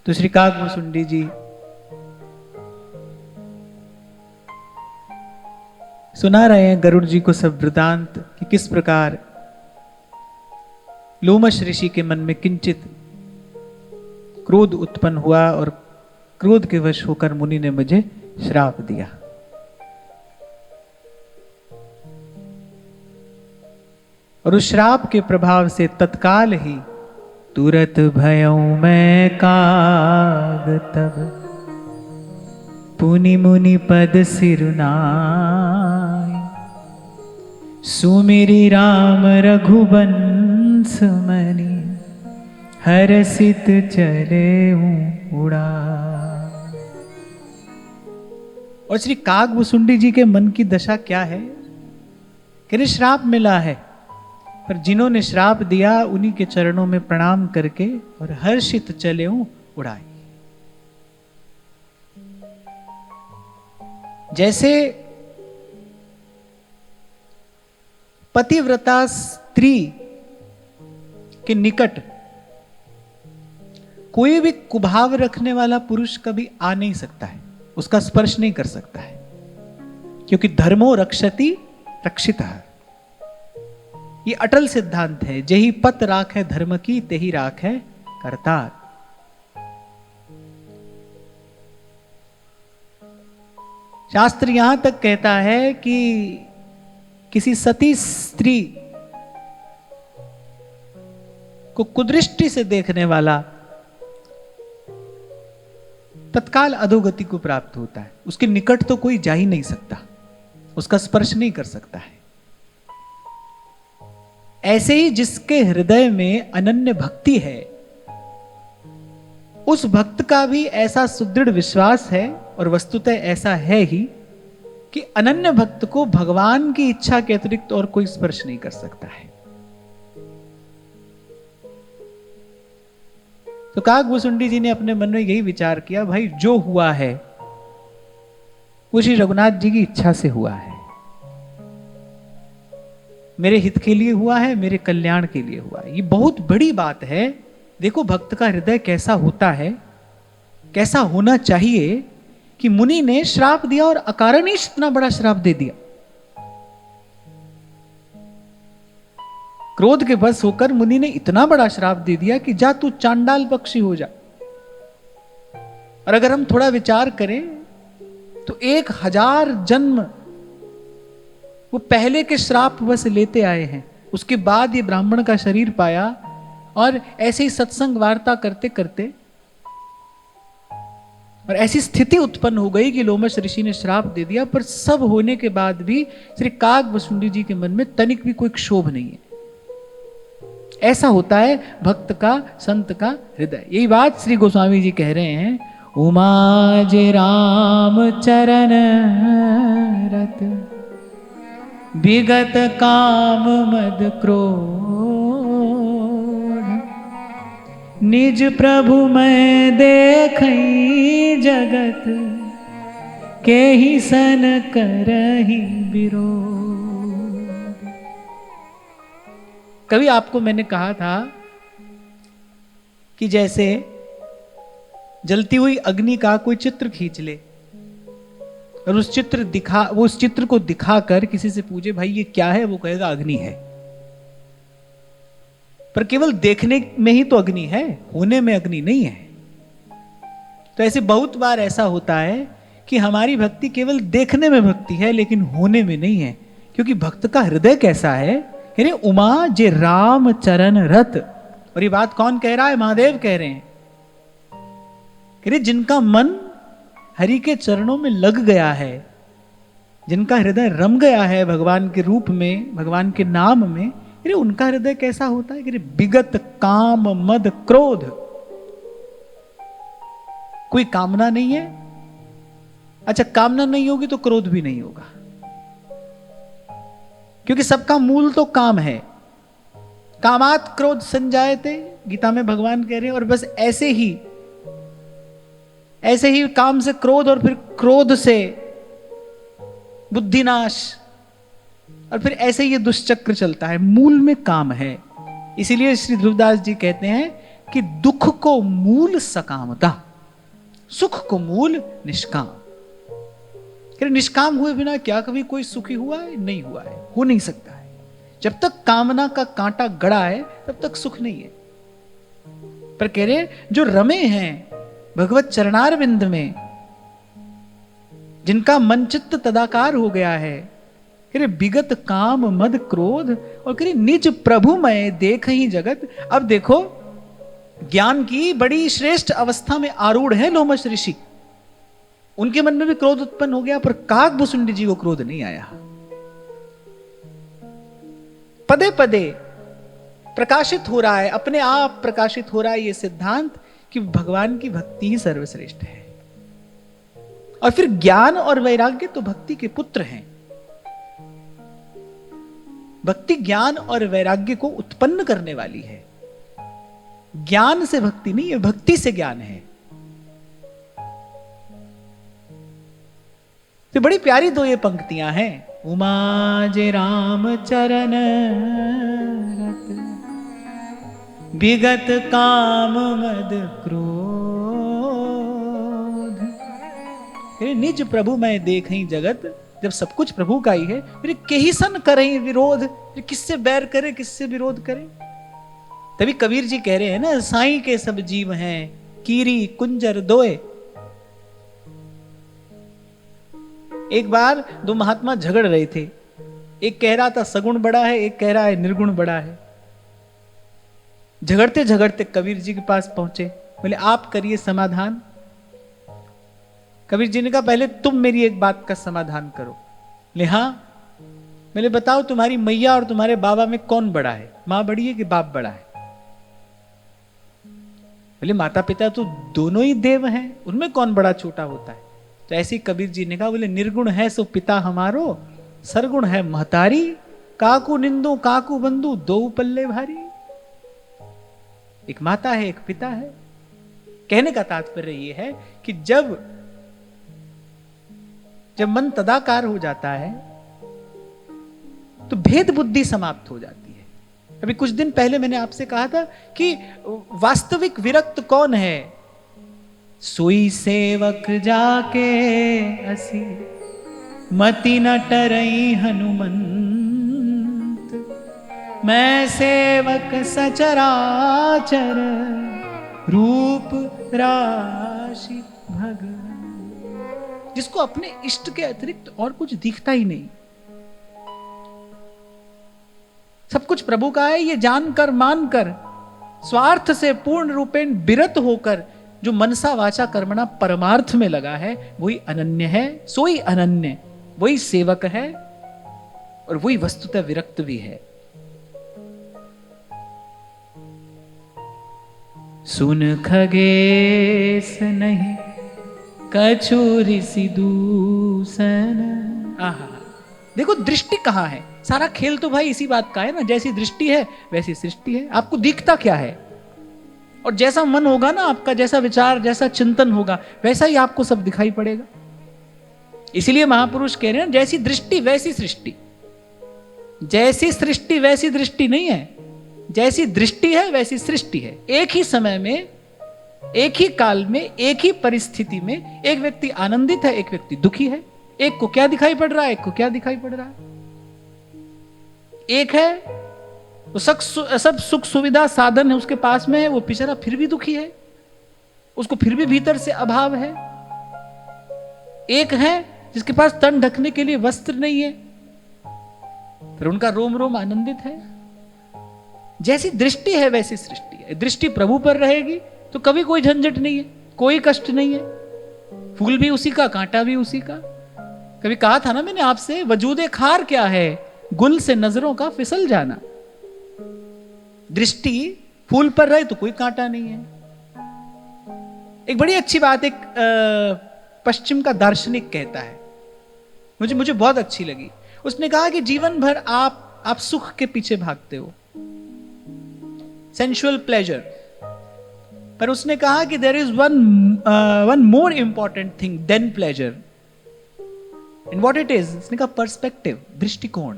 तो श्री काकभूसुंडी जी सुना रहे हैं गरुड़ जी को सब वृतांत कि किस प्रकार लोमश ऋषि के मन में किंचित क्रोध उत्पन्न हुआ और क्रोध के वश होकर मुनि ने मुझे श्राप दिया। और उस श्राप के प्रभाव से तत्काल ही तुरत भयऊ मैं काग तब पुनि मुनि पद सिरुनाय सुमिरि राम रघुवंश मनि हरसित चले उड़ा। और श्री काकभूसुंडी जी के मन की दशा क्या है कि श्राप मिला है, पर जिन्होंने श्राप दिया उन्हीं के चरणों में प्रणाम करके और हर्षित चले उड़ाए। जैसे पतिव्रता स्त्री के निकट कोई भी कुभाव रखने वाला पुरुष कभी आ नहीं सकता है, उसका स्पर्श नहीं कर सकता है, क्योंकि धर्मो रक्षति रक्षितः, ये अटल सिद्धांत है। जेहि पत राख है धर्म की तेहि राख है करतार। शास्त्र यहां तक कहता है कि किसी सती स्त्री को कुदृष्टि से देखने वाला तत्काल अधोगति को प्राप्त होता है। उसके निकट तो कोई जा ही नहीं सकता, उसका स्पर्श नहीं कर सकता है। ऐसे ही जिसके हृदय में अनन्य भक्ति है, उस भक्त का भी ऐसा सुदृढ़ विश्वास है और वस्तुतः ऐसा है ही कि अनन्य भक्त को भगवान की इच्छा के अतिरिक्त और कोई स्पर्श नहीं कर सकता है। तो काकभूसुंडी जी ने अपने मन में यही विचार किया, भाई जो हुआ है वो श्री रघुनाथ जी की इच्छा से हुआ है, मेरे हित के लिए हुआ है, मेरे कल्याण के लिए हुआ है। ये बहुत बड़ी बात है। देखो भक्त का हृदय कैसा होता है, कैसा होना चाहिए कि मुनि ने श्राप दिया और अकारण ही इतना बड़ा श्राप दे दिया। क्रोध के बस होकर मुनि ने इतना बड़ा श्राप दे दिया कि जा तू चांडाल पक्षी हो जा। और अगर हम थोड़ा विचार करें तो 1000 जन्म वो पहले के श्राप बस लेते आए हैं, उसके बाद ये ब्राह्मण का शरीर पाया और ऐसे ही सत्संग वार्ता करते करते और ऐसी स्थिति उत्पन्न हो गई कि लोमश ऋषि ने श्राप दे दिया। पर सब होने के बाद भी श्री काकभूसुंडी जी के मन में तनिक भी कोई क्षोभ नहीं है। ऐसा होता है भक्त का, संत का हृदय। यही बात श्री गोस्वामी जी कह रहे हैं, उमा जे राम चरण रत विगत काम मद क्रोध निज प्रभु मैं देखई जगत के ही सन करही विरोध। कभी आपको मैंने कहा था कि जैसे जलती हुई अग्नि का कोई चित्र खींच ले और उस चित्र को दिखाकर किसी से पूछे भाई ये क्या है, वो कहेगा अग्नि है। पर केवल देखने में ही तो अग्नि है, होने में अग्नि नहीं है। तो ऐसे बहुत बार ऐसा होता है कि हमारी भक्ति केवल देखने में भक्ति है लेकिन होने में नहीं है, क्योंकि भक्त का हृदय कैसा है। यानी उमा जे राम चरण रत, और ये बात कौन कह रहा है? महादेव कह रहे हैं। जिनका मन हरि के चरणों में लग गया है, जिनका हृदय रम गया है भगवान के रूप में, भगवान के नाम में, उनका हृदय कैसा होता है कि विगत काम मद क्रोध, कोई कामना नहीं है। अच्छा, कामना नहीं होगी तो क्रोध भी नहीं होगा, क्योंकि सबका मूल तो काम है। कामात क्रोध संजायते, गीता में भगवान कह रहे हैं। और बस ऐसे ही काम से क्रोध, और फिर क्रोध से बुद्धिनाश, और फिर ऐसे ही ये दुष्चक्र चलता है। मूल में काम है। इसीलिए श्री ध्रुवदास जी कहते हैं कि दुख को मूल सकामता, सुख को मूल निष्काम। निष्काम हुए बिना क्या कभी कोई सुखी हुआ है? नहीं हुआ है, हो नहीं सकता है। जब तक कामना का कांटा गड़ा है तब तक सुख नहीं है। पर कह रहे जो रमे हैं भगवत चरणारविंद में, जिनका मन चित्त तदाकार हो गया है, कह रहे विगत काम मद क्रोध, और कह रहे निज प्रभुमय देख ही जगत। अब देखो ज्ञान की बड़ी श्रेष्ठ अवस्था में आरूढ़ है लोमश ऋषि, उनके मन में भी क्रोध उत्पन्न हो गया, पर काकभुसुंडी जी को क्रोध नहीं आया। पदे पदे प्रकाशित हो रहा है, अपने आप प्रकाशित हो रहा है ये सिद्धांत कि भगवान की भक्ति ही सर्वश्रेष्ठ है। और फिर ज्ञान और वैराग्य तो भक्ति के पुत्र हैं। भक्ति ज्ञान और वैराग्य को उत्पन्न करने वाली है। ज्ञान से भक्ति नहीं है, भक्ति से ज्ञान है। तो बड़ी प्यारी दो ये पंक्तियां हैं। उमा जे राम चरण रत, विगत काम मद क्रोध। निज प्रभु मैं देख ही जगत, जब सब कुछ प्रभु का ही है फिर केही सन करें विरोध, फिर किससे बैर करे, किससे विरोध करे। तभी कबीर जी कह रहे हैं ना, साईं के सब जीव हैं कीरी कुंजर दोए। एक बार दो महात्मा झगड़ रहे थे, एक कह रहा था सगुण बड़ा है, एक कह रहा है निर्गुण बड़ा है। झगड़ते झगड़ते कबीर जी के पास पहुंचे, बोले आप करिए समाधान। कबीर जी ने कहा पहले तुम मेरी एक बात का समाधान करो। ले हाँ, मैंने बताओ तुम्हारी मैया और तुम्हारे बाबा में कौन बड़ा है, मां बड़ी है कि बाप बड़ा है? बोले माता पिता तो दोनों ही देव हैं, उनमें कौन बड़ा छोटा होता है? तो ऐसे ही कबीर जी ने कहा, बोले निर्गुण है सो पिता हमारो, सरगुण है महतारी, काकू निंदो काकू बंधु दो पल्ले भारी। एक माता है, एक पिता है। कहने का तात्पर्य यह है कि जब मन तदाकार हो जाता है तो भेद बुद्धि समाप्त हो जाती है। अभी कुछ दिन पहले मैंने आपसे कहा था कि वास्तविक विरक्त कौन है? सोई सेवक जाके असी, मति न टरई हनुमंत, मैं सेवक सचराचर, रूप राशि भगवान। जिसको अपने इष्ट के अतिरिक्त और कुछ दिखता ही नहीं, सब कुछ प्रभु का है, ये जानकर मानकर स्वार्थ से पूर्ण रूपेण विरत होकर जो मनसा वाचा कर्मणा परमार्थ में लगा है, वही अनन्य है। सोई अनन्य, वही सेवक है और वही वस्तुतः विरक्त भी है। सुन खगेश नहीं कछुरी सी दूसन। आहा, देखो दृष्टि कहां है? सारा खेल तो भाई इसी बात का है ना, जैसी दृष्टि है वैसी सृष्टि है। आपको दिखता क्या है? और जैसा मन होगा ना आपका, जैसा विचार, जैसा चिंतन होगा, वैसा ही आपको सब दिखाई पड़ेगा। इसीलिए महापुरुष कह रहे हैं जैसी दृष्टि वैसी सृष्टि। जैसी सृष्टि वैसी दृष्टि नहीं है, जैसी दृष्टि है वैसी सृष्टि है। एक ही समय में, एक ही काल में, एक ही परिस्थिति में एक व्यक्ति आनंदित है, एक व्यक्ति दुखी है। एक को क्या दिखाई पड़ रहा है, एक को क्या दिखाई पड़ रहा है? एक है वो सब सुख सुविधा साधन है उसके पास में है, वो बेचारा फिर भी दुखी है, उसको फिर भी भीतर से अभाव है। एक है जिसके पास तन ढकने के लिए वस्त्र नहीं है, फिर उनका रोम रोम आनंदित है। जैसी दृष्टि है वैसी सृष्टि है। दृष्टि प्रभु पर रहेगी तो कभी कोई झंझट नहीं है, कोई कष्ट नहीं है। फूल भी उसी का, कांटा भी उसी का। कभी कहा था ना मैंने आपसे, वजूदे खार क्या है? गुल से नजरों का फिसल जाना। दृष्टि फूल पर रहे तो कोई कांटा नहीं है। एक बड़ी अच्छी बात एक पश्चिम का दार्शनिक कहता है, मुझे बहुत अच्छी लगी। उसने कहा कि जीवन भर आप सुख के पीछे भागते हो, सेंसुअल प्लेजर, पर उसने कहा कि there is one more important thing than pleasure. And what it is? उसने कहा पर्सपेक्टिव, दृष्टिकोण।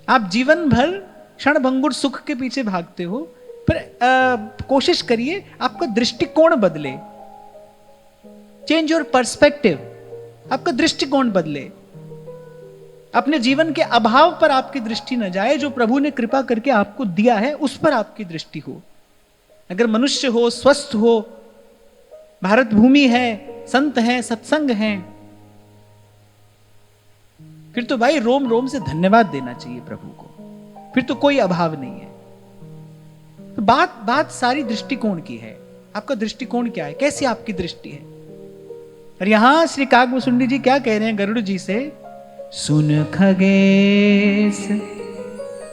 आप जीवन भर क्षणभंगुर सुख के पीछे भागते हो, पर कोशिश करिए आपका दृष्टिकोण बदले, चेंज योर पर्सपेक्टिव, आपका दृष्टिकोण बदले, अपने जीवन के अभाव पर आपकी दृष्टि न जाए, जो प्रभु ने कृपा करके आपको दिया है उस पर आपकी दृष्टि हो। अगर मनुष्य हो, स्वस्थ हो, भारत भूमि है, संत हैं, सत्संग हैं, फिर तो भाई रोम रोम से धन्यवाद देना चाहिए प्रभु को, फिर तो कोई अभाव नहीं है। तो बात सारी दृष्टिकोण की है। आपका दृष्टिकोण क्या है, कैसी आपकी दृष्टि है। और यहां श्री काकभुसुंडी जी क्या कह रहे हैं गरुड़ जी से, सुन खगेश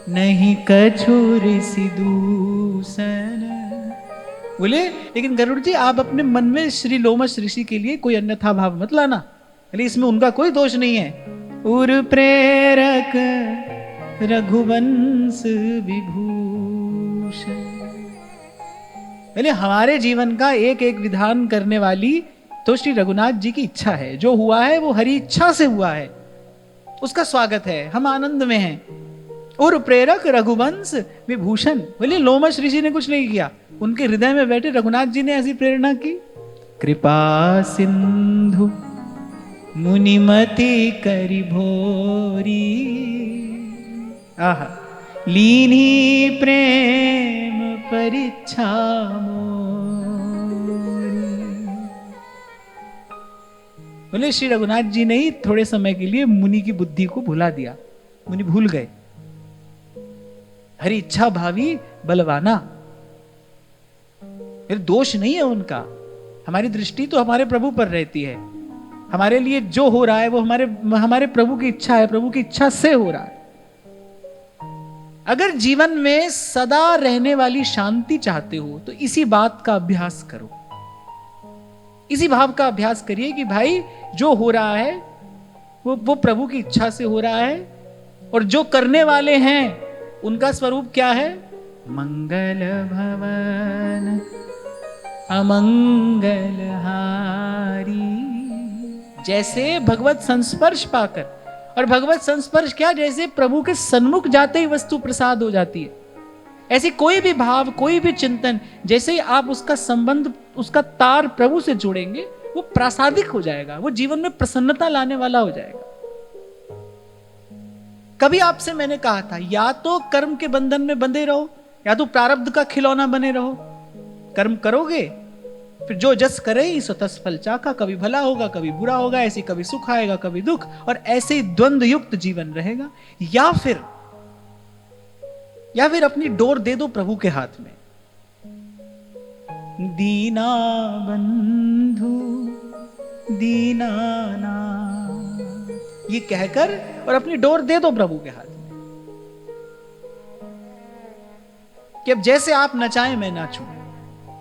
नहीं कछु ऋषि दूषण। बोले लेकिन गरुड़ जी आप अपने मन में श्री लोमश ऋषि के लिए कोई अन्यथा भाव मत लाना, बोले इसमें उनका कोई दोष नहीं है। उर प्रेरक रघुवंश विभूषण, बोले हमारे जीवन का एक एक विधान करने वाली तो श्री रघुनाथ जी की इच्छा है। जो हुआ है वो हरि इच्छा से हुआ है, उसका स्वागत है, हम आनंद में हैं। और प्रेरक रघुवंश विभूषण, बोले लोमश ऋषि ने कुछ नहीं किया, उनके हृदय में बैठे रघुनाथ जी ने ऐसी प्रेरणा की। कृपा सिंधु मुनिमति करि भोरी, आहा लीनी प्रेम परीक्षा बोले श्री रघुनाथ जी ने ही थोड़े समय के लिए मुनि की बुद्धि को भुला दिया, मुनि भूल गए। हरि इच्छा भावी बलवाना, फिर दोष नहीं है उनका, हमारी दृष्टि तो हमारे प्रभु पर रहती है। हमारे लिए जो हो रहा है वो हमारे प्रभु की इच्छा है, प्रभु की इच्छा से हो रहा है। अगर जीवन में सदा रहने वाली शांति चाहते हो तो इसी बात का अभ्यास करो, इसी भाव का अभ्यास करिए कि भाई जो हो रहा है वो प्रभु की इच्छा से हो रहा है, और जो करने वाले हैं उनका स्वरूप क्या है, मंगल भवन अमंगल हारी। जैसे भगवत संस्पर्श पाकर, और भगवत संस्पर्श क्या, जैसे प्रभु के सन्मुख जाते ही वस्तु प्रसाद हो जाती है, ऐसे कोई भी भाव, कोई भी चिंतन, जैसे ही आप उसका संबंध, उसका तार प्रभु से जोड़ेंगे, वो प्रासादिक हो जाएगा, वो जीवन में प्रसन्नता लाने वाला हो जाएगा। कभी आपसे मैंने कहा था, या तो कर्म के बंधन में बंधे रहो, या तो प्रारब्ध का खिलौना बने रहो। कर्म करोगे फिर जो जस करे ही सो तस फल चाखा, कभी भला होगा कभी बुरा होगा, ऐसे कभी सुख आएगा कभी दुख, और ऐसे ही द्वंद्व युक्त जीवन रहेगा। या फिर अपनी डोर दे दो प्रभु के हाथ में, दीना बंधु दीनाना, ये कहकर और अपनी डोर दे दो प्रभु के हाथ में कि अब जैसे आप नचाएं मैं नाचूं,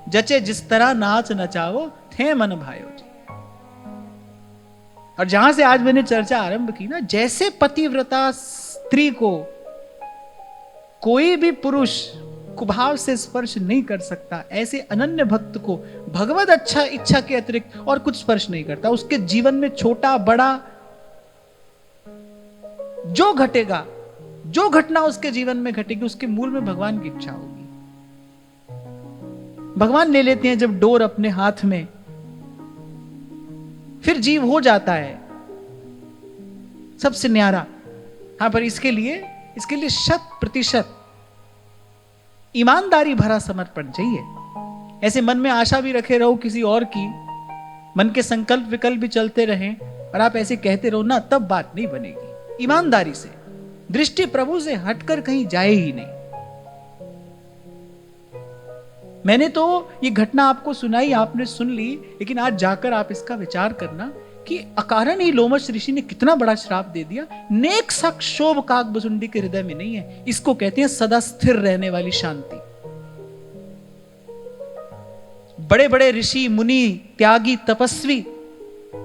जचे जिस तरह नाच नचाओ थे मन भायो जी। और जहां से आज मैंने चर्चा आरंभ की ना, जैसे पतिव्रता स्त्री को कोई भी पुरुष कुभाव से स्पर्श नहीं कर सकता, ऐसे अनन्य भक्त को भगवत अच्छा इच्छा के अतिरिक्त और कुछ स्पर्श नहीं करता। उसके जीवन में छोटा बड़ा जो घटेगा, जो घटना उसके जीवन में घटेगी, उसके मूल में भगवान की इच्छा होगी। भगवान ले लेते हैं जब डोर अपने हाथ में, फिर जीव हो जाता है सबसे न्यारा। हाँ, पर इसके लिए 100% ईमानदारी भरा समर्पण चाहिए। ऐसे मन में आशा भी रखे रहो किसी और की, मन के संकल्प विकल्प भी चलते रहें और आप ऐसे कहते रहो ना, तब बात नहीं बनेगी। ईमानदारी से, दृष्टि प्रभु से हटकर कहीं जाए ही नहीं। मैंने तो ये घटना आपको सुनाई, आपने सुन ली, लेकिन आज जाकर आप इसका विचार करना कि अकारण ही लोमश ऋषि ने कितना बड़ा श्राप दे दिया। नेक सा क्षोभ काकभुसुंडी के हृदय में नहीं है। इसको कहते हैं सदा स्थिर रहने वाली शांति। बड़े बड़े ऋषि मुनि, त्यागी, तपस्वी,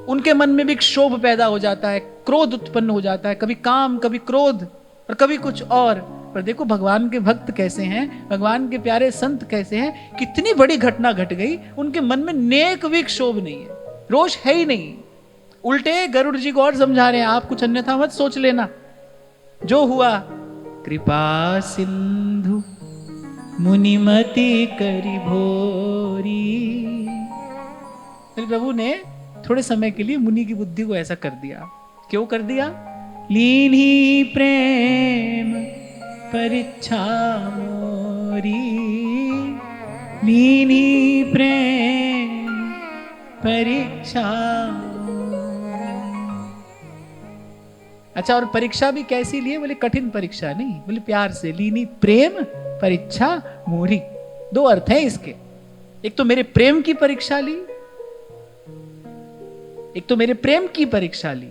उनके मन में भी क्षोभ पैदा हो जाता है, क्रोध उत्पन्न हो जाता है, कभी काम, कभी क्रोध और कभी कुछ और। पर देखो भगवान के भक्त कैसे हैं, भगवान के प्यारे संत कैसे हैं, कितनी बड़ी घटना घट गई, उनके मन में नेक भी क्षोभ नहीं है, रोष है ही नहीं। उल्टे गरुड़ जी को और समझा रहे हैं, आप कुछ अन्यथा मत सोच लेना, जो हुआ कृपा सिंधु मुनिमति करी भोरी। प्रभु ने थोड़े समय के लिए मुनि की बुद्धि को ऐसा कर दिया। क्यों कर दिया? लीनी प्रेम परीक्षा मोरी, लीनी प्रेम परीक्षा। अच्छा, और परीक्षा भी कैसी लिए? बोले कठिन परीक्षा नहीं, बोले प्यार से। लीनी प्रेम परीक्षा मोरी। दो अर्थ हैं इसके। एक तो मेरे प्रेम की परीक्षा ली, एक तो मेरे प्रेम की परीक्षा ली,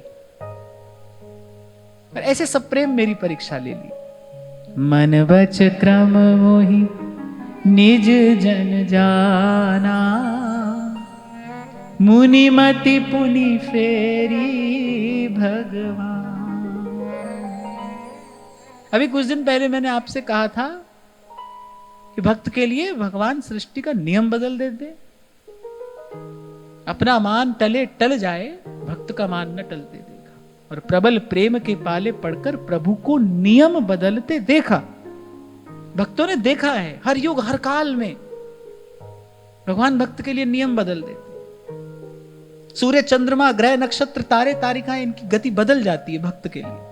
और ऐसे सब प्रेम मेरी परीक्षा ले ली। मन वच क्रम मोहि निज जन जाना, मुनि मति पुनि फेरी भगवान। अभी कुछ दिन पहले मैंने आपसे कहा था कि भक्त के लिए भगवान सृष्टि का नियम बदल देते। अपना मान टले टल जाए, भक्त का मान न टलते देखा। और प्रबल प्रेम के पाले पड़कर प्रभु को नियम बदलते देखा। भक्तों ने देखा है हर युग हर काल में भगवान भक्त के लिए नियम बदल देते। सूर्य चंद्रमा ग्रह नक्षत्र तारे तारिकाएं इनकी गति बदल जाती है भक्त के लिए।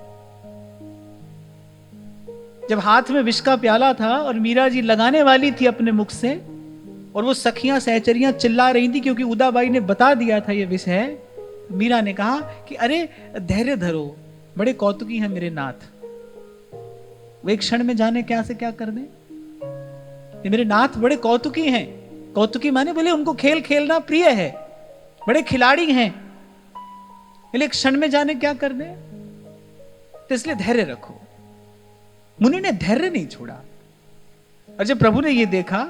जब हाथ में विष का प्याला था और मीरा जी लगाने वाली थी अपने मुख से, और वो सखियां सहचरियां चिल्ला रही थी क्योंकि उदाबाई ने बता दिया था ये विष है, मीरा ने कहा कि अरे धैर्य धरो, बड़े कौतुकी हैं मेरे नाथ, वो एक क्षण में जाने क्या से क्या कर दें। ये मेरे नाथ बड़े कौतुकी हैं। कौतुकी माने बोले उनको खेल खेलना प्रिय है, बड़े खिलाड़ी हैं, बोले एक क्षण में जाने क्या कर दें, तो इसलिए धैर्य रखो। मुनि ने धैर्य नहीं छोड़ा। और जब प्रभु ने ये देखा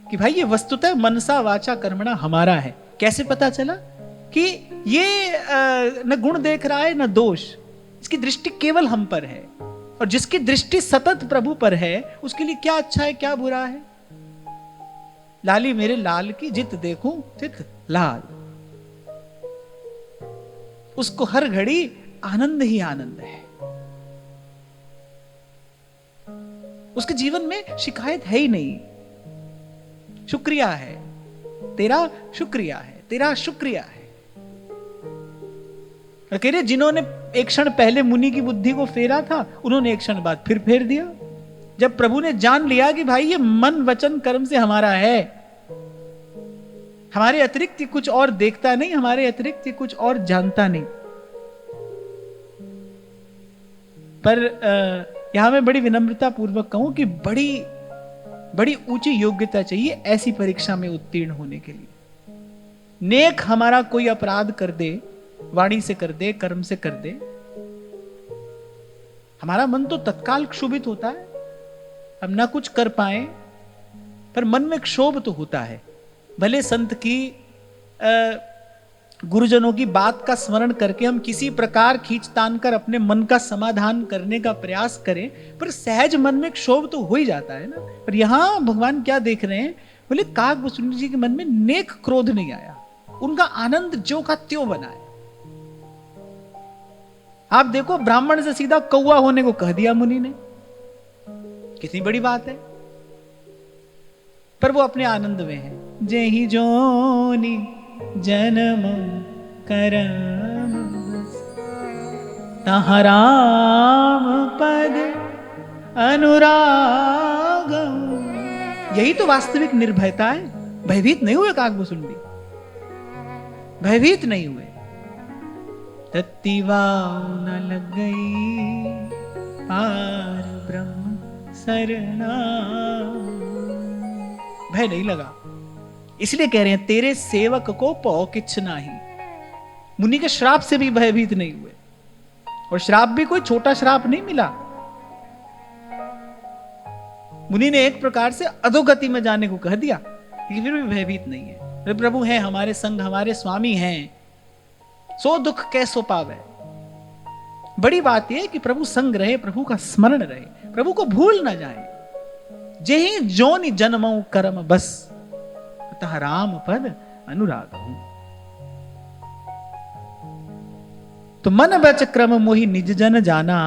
कि भाई ये वस्तुतः मनसा वाचा कर्मणा हमारा है, कैसे पता चला कि ये न गुण देख रहा है न दोष, इसकी दृष्टि केवल हम पर है, और जिसकी दृष्टि सतत प्रभु पर है उसके लिए क्या अच्छा है क्या बुरा है। लाली मेरे लाल की जित देखूं चित लाल, उसको हर घड़ी आनंद ही आनंद है, उसके जीवन में शिकायत है ही नहीं। शुक्रिया है तेरा, शुक्रिया है तेरा, शुक्रिया है। कह रहे जिन्होंने एक क्षण पहले मुनि की बुद्धि को फेरा था, उन्होंने एक क्षण बाद फिर फेर दिया। जब प्रभु ने जान लिया कि भाई ये मन वचन कर्म से हमारा है, हमारे अतिरिक्त कुछ और देखता नहीं, हमारे अतिरिक्त कुछ और जानता नहीं। पर यहां मैं बड़ी विनम्रता पूर्वक कहूं कि बड़ी बड़ी ऊंची योग्यता चाहिए ऐसी परीक्षा में उत्तीर्ण होने के लिए। नेक हमारा कोई अपराध कर दे, वाणी से कर दे, कर्म से कर दे, हमारा मन तो तत्काल क्षोभित होता है, हम ना कुछ कर पाए, पर मन में क्षोभ तो होता है। भले संत की गुरुजनों की बात का स्मरण करके हम किसी प्रकार खींचतान कर अपने मन का समाधान करने का प्रयास करें, पर सहज मन में क्षोभ तो हो ही जाता है ना। पर यहां भगवान क्या देख रहे हैं, बोले काकभूषुंडी जी के मन में नेक क्रोध नहीं आया, उनका आनंद जो का त्यों बना है। आप देखो ब्राह्मण से सीधा कौवा होने को कह दिया मुनि ने, कितनी बड़ी बात है, पर वो अपने आनंद में है। जेहि जोनि जन्म करम तहाँ राम पद अनुराग। यही तो वास्तविक निर्भयता है। भयभीत नहीं हुए काकभूषुंडी, भयभीत नहीं हुए। तत्तिवाव न लग गई पार ब्रह्म सरना, भय नहीं लगा। इसलिए कह रहे हैं तेरे सेवक को पौ किछ नाही। मुनि के श्राप से भी भयभीत नहीं हुए, और श्राप भी कोई छोटा श्राप नहीं मिला। मुनि ने एक प्रकार से अधोगति में जाने को कह दिया, लेकिन फिर भी भयभीत नहीं है। प्रभु हैं हमारे संग, हमारे स्वामी हैं, सो दुख कैसो पावे। बड़ी बात यह कि प्रभु संग रहे, प्रभु का स्मरण रहे, प्रभु को भूल ना जाए। जेहि जोनि जन्मौ कर्म बस तह राम पद अनुराग। तो मन बच क्रम मोहि निज जन जाना,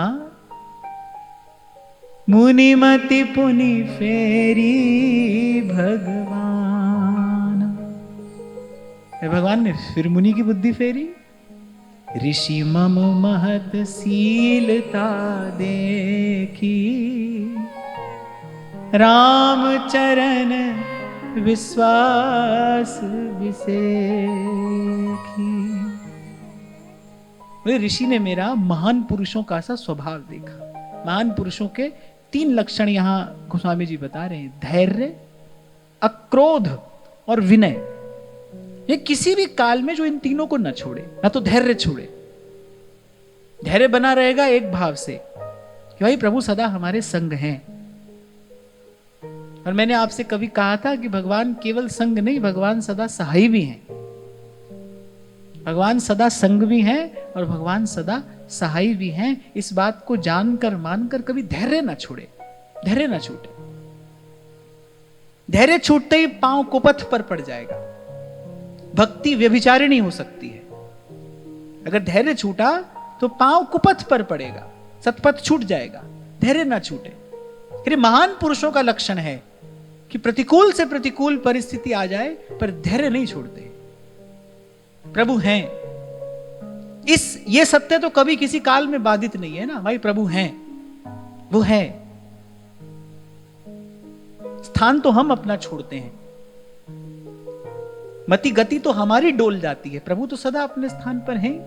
मुनिमति पुनि फेरी भगवान। भगवान ने फिर मुनि की बुद्धि फेरी। ऋषि मम महत शीलता देखी, राम चरण विश्वास विसेखी। ऋषि ने मेरा महान पुरुषों का सा स्वभाव देखा। महान पुरुषों के 3 लक्षण यहां गोस्वामी जी बता रहे हैं, धैर्य, अक्रोध और विनय। ये किसी भी काल में जो इन तीनों को न छोड़े, ना तो धैर्य छोड़े। धैर्य बना रहेगा एक भाव से कि भाई प्रभु सदा हमारे संग हैं। और मैंने आपसे कभी कहा था कि भगवान केवल संग नहीं, भगवान सदा सहाय भी हैं। भगवान सदा संग भी हैं और भगवान सदा सहाय भी हैं। इस बात को जानकर मानकर कभी धैर्य ना छोड़े, धैर्य ना छूटे। धैर्य छूटते ही पांव कुपथ पर पड़ जाएगा, भक्ति व्यभिचारिणी हो सकती है। अगर धैर्य छूटा तो पांव कुपथ पर पड़ेगा, सतपथ छूट जाएगा। धैर्य ना छूटे। फिर महान पुरुषों का लक्षण है कि प्रतिकूल से प्रतिकूल परिस्थिति आ जाए पर धैर्य नहीं छोड़ते। प्रभु हैं, ये सत्य तो कभी किसी काल में बाधित नहीं है ना भाई। प्रभु हैं, वो है। स्थान तो हम अपना छोड़ते हैं, मति गति तो हमारी डोल जाती है। प्रभु तो सदा अपने स्थान पर हैं,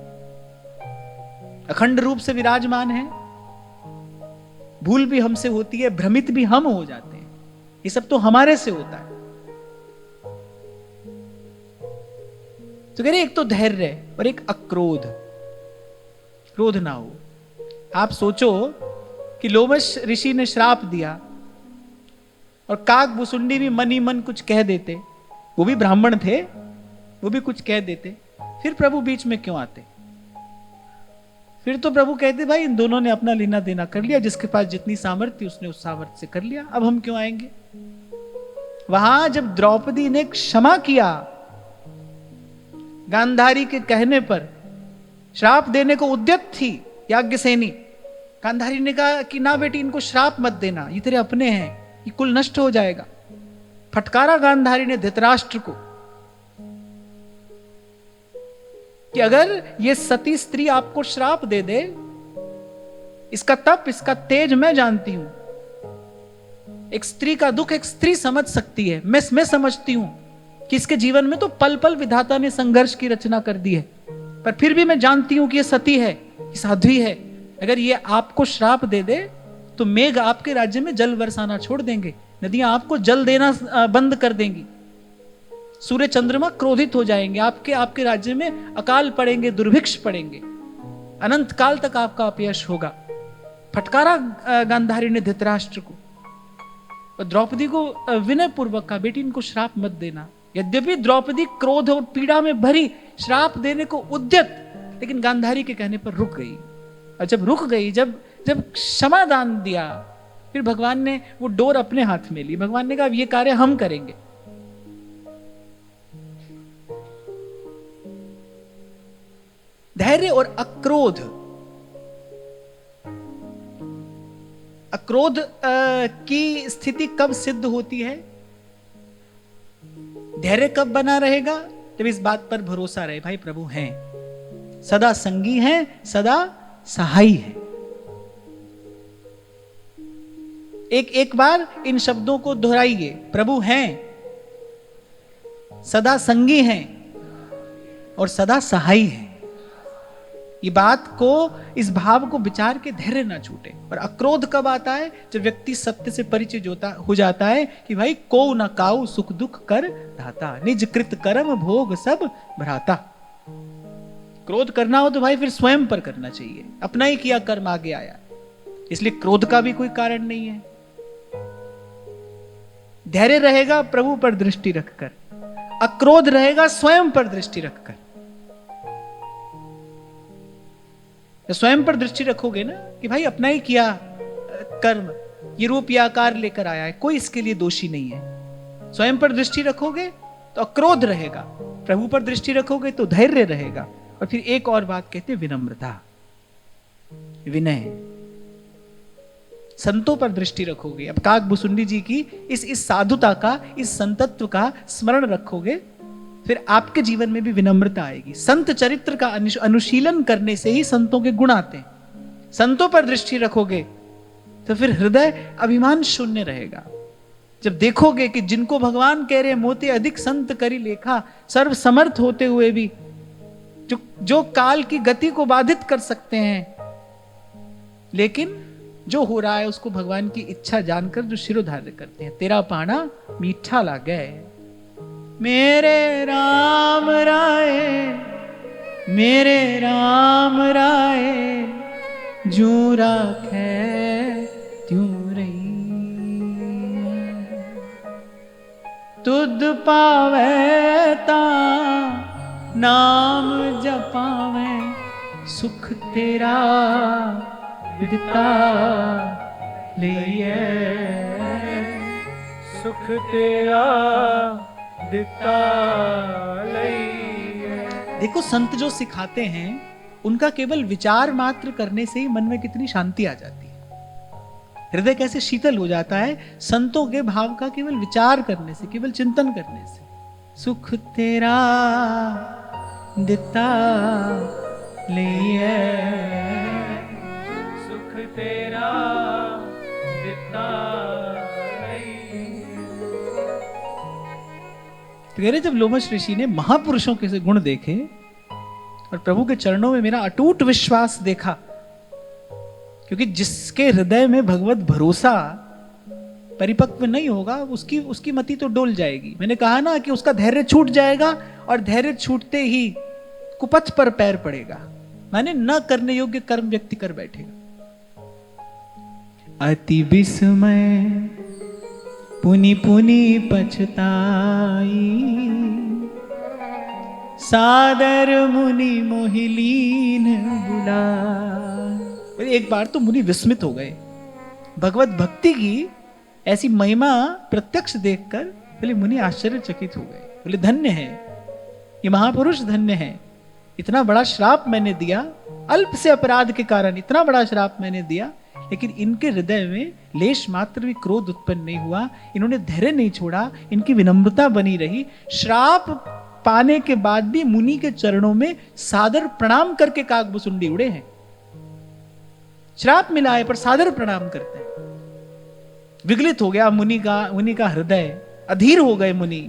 अखंड रूप से विराजमान है। भूल भी हमसे होती है, भ्रमित भी हम हो जाते हैं। ये सब तो हमारे से होता है। तो कह रहे एक तो धैर्य और एक अक्रोध। क्रोध ना हो। आप सोचो कि लोमश ऋषि ने श्राप दिया और काग भुसुंडी भी मन ही मन कुछ कह देते, वो भी ब्राह्मण थे, वो भी कुछ कह देते, फिर प्रभु बीच में क्यों आते? फिर तो प्रभु कहते भाई इन दोनों ने अपना लेना देना कर लिया, जिसके पास जितनी सामर्थ्य उसने उस सामर्थ्य से कर लिया, अब हम क्यों आएंगे? वहां जब द्रौपदी ने क्षमा किया गांधारी के कहने पर, श्राप देने को उद्यत थी याज्ञसेनी, गांधारी ने कहा कि ना बेटी इनको श्राप मत देना, ये तेरे अपने हैं, ये कुल नष्ट हो जाएगा। फटकारा गांधारी ने धृतराष्ट्र को कि अगर ये सती स्त्री आपको श्राप दे दे, इसका तप, इसका तेज मैं जानती हूं। एक स्त्री का दुख एक स्त्री समझ सकती है, मैं समझती हूं कि इसके जीवन में तो पल पल विधाता ने संघर्ष की रचना कर दी है, पर फिर भी मैं जानती हूं कि ये सती है, ये साध्वी है। अगर ये आपको श्राप दे दे तो मेघ आपके राज्य में जल बरसाना छोड़ देंगे, नदियां आपको जल देना बंद कर देंगी, सूर्य चंद्रमा क्रोधित हो जाएंगे, आपके राज्य में अकाल पड़ेंगे, दुर्भिक्ष पड़ेंगे, अनंत काल तक आपका अपयश होगा। फटकारा गांधारी ने धृतराष्ट्र को और द्रौपदी को विनय पूर्वक कहा बेटी इनको श्राप मत देना। यद्यपि द्रौपदी क्रोध और पीड़ा में भरी श्राप देने को उद्यत, लेकिन गांधारी के कहने पर रुक गई। और जब रुक गई, जब क्षमा दान दिया, फिर भगवान ने वो डोर अपने हाथ में ली। भगवान ने कहा ये कार्य हम करेंगे। धैर्य और अक्रोध। अक्रोध की स्थिति कब सिद्ध होती है? धैर्य कब बना रहेगा? जब इस बात पर भरोसा रहे भाई प्रभु हैं, सदा संगी हैं, सदा सहाय हैं। एक बार इन शब्दों को दोहराइए, प्रभु हैं, सदा संगी हैं और सदा सहाय हैं। ये बात को, इस भाव को विचार के धैर्य ना छूटे। और अक्रोध कब आता है? जब व्यक्ति सत्य से परिचित हो जाता है कि भाई को न काऊ सुख दुख कर धाता, निज कृत कर्म भोग सब भ्राता। क्रोध करना हो तो भाई फिर स्वयं पर करना चाहिए, अपना ही किया कर्म आगे आया, इसलिए क्रोध का भी कोई कारण नहीं है। धैर्य रहेगा प्रभु पर दृष्टि रखकर, अक्रोध रहेगा स्वयं पर दृष्टि रखकर। स्वयं पर दृष्टि रखोगे ना कि भाई अपना ही किया कर्म ये रूप या आकार लेकर आया है, कोई इसके लिए दोषी नहीं है। स्वयं पर दृष्टि रखोगे तो अक्रोध रहेगा, प्रभु पर दृष्टि रखोगे तो धैर्य रहेगा। और फिर एक और बात कहते हैं विनम्रता, विनय। संतों पर दृष्टि रखोगे, अब काकभुसुंडी जी की इस साधुता का, इस संतत्व का स्मरण रखोगे, फिर आपके जीवन में भी विनम्रता आएगी। संत चरित्र का अनुशीलन करने से ही संतों के गुण आते हैं। संतों पर दृष्टि रखोगे तो फिर हृदय अभिमान शून्य रहेगा। जब देखोगे कि जिनको भगवान कह रहे मोते अधिक संत करी लेखा, सर्व समर्थ होते हुए भी जो काल की गति को बाधित कर सकते हैं, लेकिन जो हो रहा है उसको भगवान की इच्छा जानकर जो शिरोधार्य करते हैं। तेरा पाना मीठा लागे मेरे राम राय, मेरे राम राय, जू राखे त्यों रही, तुद पावे ता नाम जपावे, सुख तेरा विदिता लिए, सुख तेरा दिता लिए। देखो संत जो सिखाते हैं उनका केवल विचार मात्र करने से ही मन में कितनी शांति आ जाती है। हृदय कैसे शीतल हो जाता है संतों के भाव का केवल विचार करने से, केवल चिंतन करने से। सुख तेरा दिता लिए, सुख तेरा दिता तो कह रहे जब लोमश ऋषि ने महापुरुषों के गुण देखे और प्रभु के चरणों में मेरा अटूट विश्वास देखा, क्योंकि जिसके हृदय में भगवत भरोसा परिपक्व नहीं होगा उसकी मति तो डोल जाएगी। मैंने कहा ना कि उसका धैर्य छूट जाएगा और धैर्य छूटते ही कुपथ पर पैर पड़ेगा, माने न करने योग्य कर्म व्यक्ति कर बैठेगा। अति विस्मय पुनि पुनि पछताई, सादर मुनि मोहिलीन बुला। एक बार तो मुनि विस्मित हो गए, भगवत भक्ति की ऐसी महिमा प्रत्यक्ष देखकर बोले मुनि आश्चर्यचकित हो गए। बोले धन्य है ये महापुरुष, धन्य है। इतना बड़ा श्राप मैंने दिया, अल्प से अपराध के कारण इतना बड़ा श्राप मैंने दिया, लेकिन इनके हृदय में लेश मात्र भी क्रोध उत्पन्न नहीं हुआ, इन्होंने धैर्य नहीं छोड़ा, इनकी विनम्रता बनी रही। श्राप पाने के बाद भी मुनि के चरणों में सादर प्रणाम करके काकभुसुंडी उड़े हैं। श्राप मिला है पर सादर प्रणाम करते हैं। विगलित हो गया मुनि का हृदय, अधीर हो गए मुनि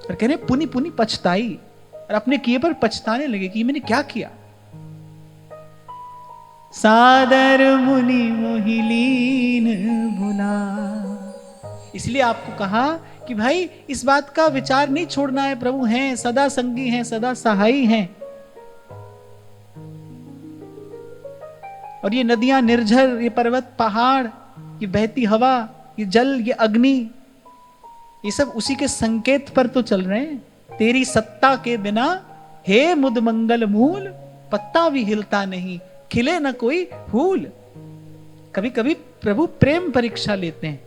और कह रहे पुनि पुनि पछताई, और अपने किए पर पछताने लगे कि मैंने क्या किया। सादर मुनि मोहिलीन भुला। इसलिए आपको कहा कि भाई इस बात का विचार नहीं छोड़ना है, प्रभु हैं, सदा संगी हैं, सदा सहाई हैं। और ये नदियां, निर्झर, ये पर्वत, पहाड़, ये बहती हवा, ये जल, ये अग्नि, ये सब उसी के संकेत पर तो चल रहे हैं। तेरी सत्ता के बिना हे मुद मंगल मूल, पत्ता भी हिलता नहीं, खिले न कोई फूल। कभी कभी प्रभु प्रेम परीक्षा लेते हैं,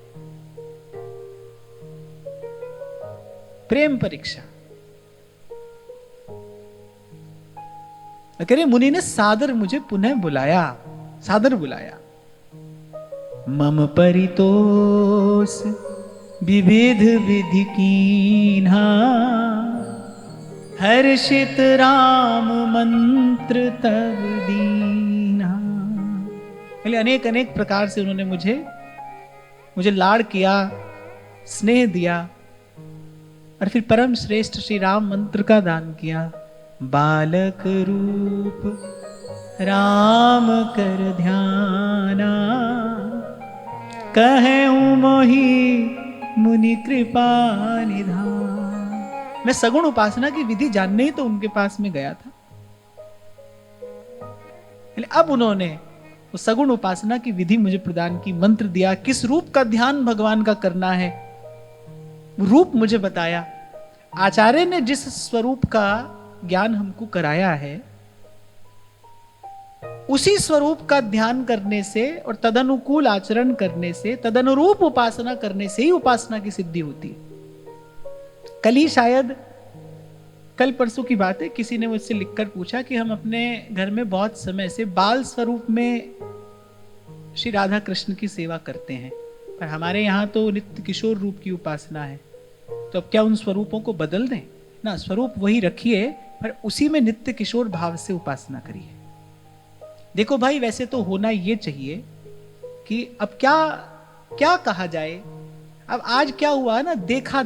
प्रेम परीक्षा। कह रहे मुनि ने सादर मुझे पुनः बुलाया, सादर बुलाया। मम परितोष विविध विधि कीन्हा, हर्षित राम मंत्र तब दीन्हा। अनेक अनेक प्रकार से उन्होंने मुझे लाड़ किया, स्नेह दिया, और फिर परम श्रेष्ठ श्री राम मंत्र का दान किया। बालक रूप राम कर ध्याना, कहूं मोहि मुनि कृपा निधान। मैं सगुण उपासना की विधि जानने ही तो उनके पास में गया था। अब उन्होंने वो सगुण उपासना की विधि मुझे प्रदान की, मंत्र दिया, किस रूप का ध्यान भगवान का करना है रूप मुझे बताया। आचार्य ने जिस स्वरूप का ज्ञान हमको कराया है, उसी स्वरूप का ध्यान करने से और तदनुकूल आचरण करने से, तदनुरूप उपासना करने से ही उपासना की सिद्धि होती है। कल परसों की बात है, किसी ने मुझसे लिखकर पूछा कि हम अपने घर में बहुत समय से बाल स्वरूप में श्री राधा कृष्ण की सेवा करते हैं, पर हमारे यहाँ तो नित्य किशोर रूप की उपासना है, तो अब क्या उन स्वरूपों को बदल दें? ना, स्वरूप वही रखिए, पर उसी में नित्य किशोर भाव से उपासना करिए। देखो भाई, वैसे तो होना ये चाहिए कि अब क्या क्या कहा जाए। अब आज क्या हुआ ना, देखा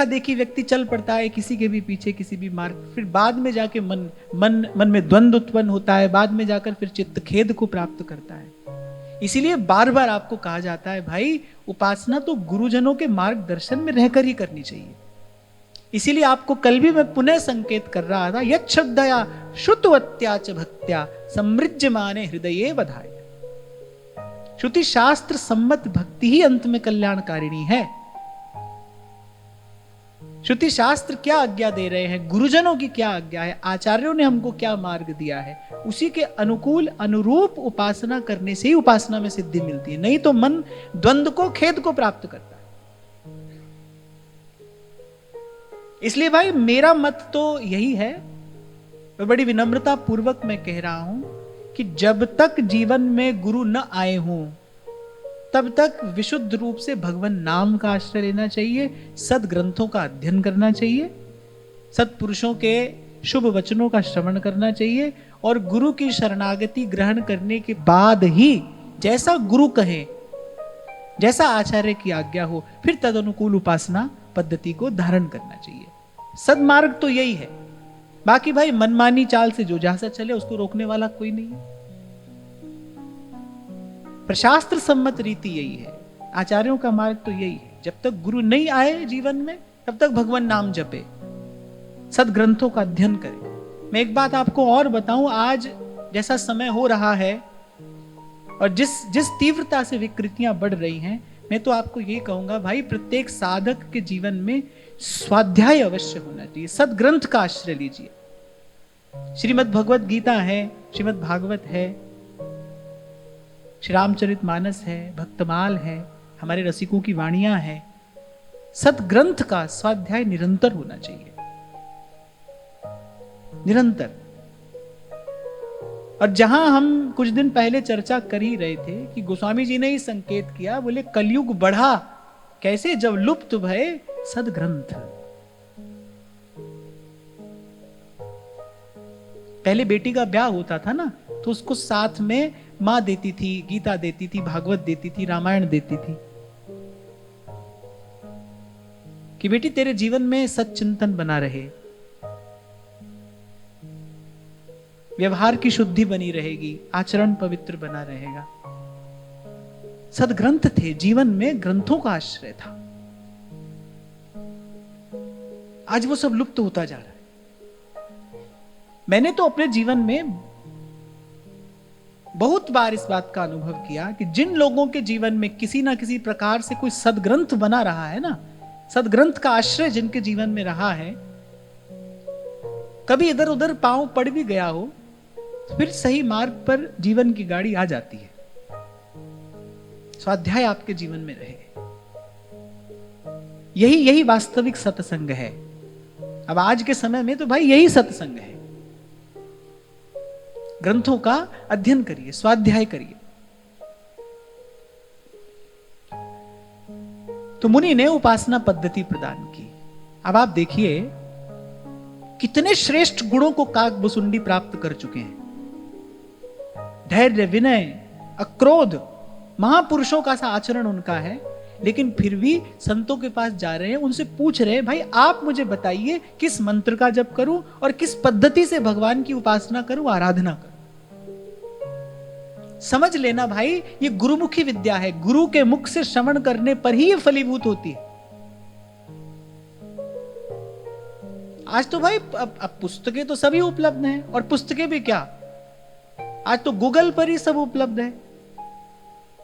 देखी व्यक्ति चल पड़ता है किसी के भी पीछे, किसी भी मार्ग, फिर बाद में जाके मन में द्वंद्व उत्पन्न होता है, बाद में जाकर फिर चित्त खेद को प्राप्त करता है। इसीलिए बार बार आपको कहा जाता है भाई, उपासना तो गुरुजनों के मार्गदर्शन में रहकर ही करनी चाहिए। इसीलिए आपको कल भी मैं पुनः संकेत कर रहा था, यत् श्रद्धया श्रुतवत्या च भक्त्या समृज्यमाने हृदये बधाय। श्रुति शास्त्र सम्मत भक्ति ही अंत में कल्याणकारिणी है। श्रुति शास्त्र क्या आज्ञा दे रहे हैं, गुरुजनों की क्या आज्ञा है, आचार्यों ने हमको क्या मार्ग दिया है, उसी के अनुकूल अनुरूप उपासना करने से ही उपासना में सिद्धि मिलती है। नहीं तो मन द्वंद्व को, खेद को प्राप्त करता है। इसलिए भाई मेरा मत तो यही है, मैं बड़ी विनम्रता पूर्वक मैं कह रहा हूं कि जब तक जीवन में गुरु न आए हों तब तक विशुद्ध रूप से भगवान नाम का आश्रय लेना चाहिए, सदग्रंथों का अध्ययन करना चाहिए, सत्पुरुषों के शुभ वचनों का श्रवण करना चाहिए, और गुरु की शरणागति ग्रहण करने के बाद ही जैसा गुरु कहे, जैसा आचार्य की आज्ञा हो, फिर तदनुकूल उपासना पद्धति को धारण करना चाहिए। सदमार्ग तो यही है। बाकी भाई मनमानी चाल से जो जैसा चले उसको रोकने वाला कोई नहीं है। प्रशास्त्र सम्मत रीति यही है, आचार्यों का मार्ग तो यही है। जब तक गुरु नहीं आए जीवन में तब तक भगवान नाम जपे, सदग्रंथों का अध्ययन करे। मैं एक बात आपको और बताऊं, आज जैसा समय हो रहा है और जिस तीव्रता से विकृतियां बढ़ रही हैं, मैं तो आपको ये कहूंगा भाई, प्रत्येक साधक के जीवन में स्वाध्याय अवश्य होना चाहिए, सदग्रंथ का आश्रय लीजिए। श्रीमद् भगवत गीता है, श्रीमद् भागवत है, श्री रामचरित मानस है, भक्तमाल है, हमारे रसिकों की वाणियां हैं। सदग्रंथ का स्वाध्याय निरंतर होना चाहिए, निरंतर। और जहां हम कुछ दिन पहले चर्चा कर ही रहे थे कि गोस्वामी जी ने ही संकेत किया, बोले कलयुग बढ़ा कैसे, जब लुप्त भय सदग्रंथ। पहले बेटी का ब्याह होता था ना, तो उसको साथ में मां देती थी, गीता देती थी, भागवत देती थी, रामायण देती थी कि बेटी तेरे जीवन में सच्चिंतन बना रहे, व्यवहार की शुद्धि बनी रहेगी, आचरण पवित्र बना रहेगा। सदग्रंथ थे, जीवन में ग्रंथों का आश्रय था। आज वो सब लुप्त होता जा रहा है। मैंने तो अपने जीवन में बहुत बार इस बात का अनुभव किया कि जिन लोगों के जीवन में किसी ना किसी प्रकार से कोई सदग्रंथ बना रहा है ना, सदग्रंथ का आश्रय जिनके जीवन में रहा है, कभी इधर उधर पांव पड़ भी गया हो तो फिर सही मार्ग पर जीवन की गाड़ी आ जाती है। स्वाध्याय आपके जीवन में रहे, यही वास्तविक सत्संग है। अब आज के समय में तो भाई यही सत्संग है। ग्रंथों का अध्ययन करिए, स्वाध्याय करिए। तो मुनि ने उपासना पद्धति प्रदान की। अब आप देखिए कितने श्रेष्ठ गुणों को काकभुसुंडी प्राप्त कर चुके हैं। धैर्य, विनय, अक्रोध, महापुरुषों का सा आचरण उनका है, लेकिन फिर भी संतों के पास जा रहे हैं, उनसे पूछ रहे हैं भाई आप मुझे बताइए किस मंत्र का जप करूं और किस पद्धति से भगवान की उपासना करूं, आराधना करूं। समझ लेना भाई, ये गुरुमुखी विद्या है। गुरु के मुख से श्रवण करने पर ही ये फलीभूत होती है। आज तो भाई अब पुस्तकें तो सभी उपलब्ध हैं, और पुस्तकें भी क्या, आज तो गूगल पर ही सब उपलब्ध है।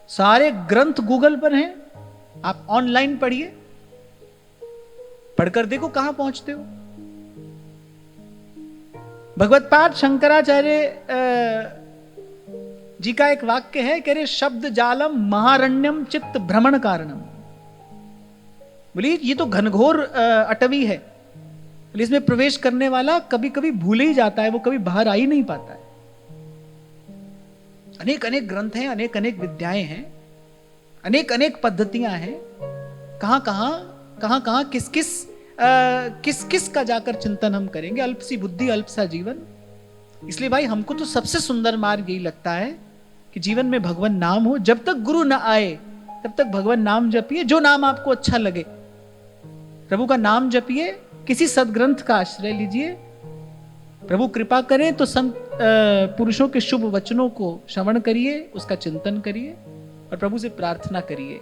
सारे ग्रंथ गूगल पर हैं, आप ऑनलाइन पढ़िए, पढ़कर देखो कहां पहुंचते हो। भगवत पाठ शंकराचार्य जी का एक वाक्य है, कह रहे शब्द जालम महारण्यम चित्त भ्रमण कारणम। बोलिए ये तो घनघोर अटवी है, इसमें प्रवेश करने वाला कभी कभी भूल ही जाता है, वो कभी बाहर आ ही नहीं पाता है। अनेक अनेक ग्रंथ हैं, अनेक अनेक विद्याएं हैं, अनेक अनेक पद्धतियां हैं। कहां कहां किस किस का जाकर चिंतन हम करेंगे। अल्प सी बुद्धि अल्प सा जीवन। इसलिए भाई हमको तो सबसे सुंदर मार्ग यही लगता है कि जीवन में भगवान नाम हो। जब तक गुरु न आए तब तक भगवान नाम जपिए, जो नाम आपको अच्छा लगे प्रभु का नाम जपिए, किसी सदग्रंथ का आश्रय लीजिए। प्रभु कृपा करें तो संत पुरुषों के शुभ वचनों को श्रवण करिए, उसका चिंतन करिए और प्रभु से प्रार्थना करिए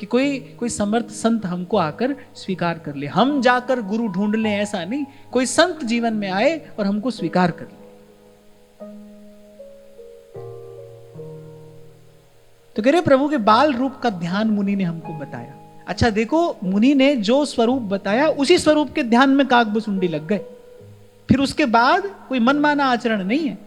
कि कोई समर्थ संत हमको आकर स्वीकार कर ले। हम जाकर गुरु ढूंढ लें ऐसा नहीं, कोई संत जीवन में आए और हमको स्वीकार कर ले। तो कह रहे प्रभु के बाल रूप का ध्यान मुनि ने हमको बताया। अच्छा देखो, मुनि ने जो स्वरूप बताया उसी स्वरूप के ध्यान में काकभुसुंडी लग गए। फिर उसके बाद कोई मनमाना आचरण नहीं है।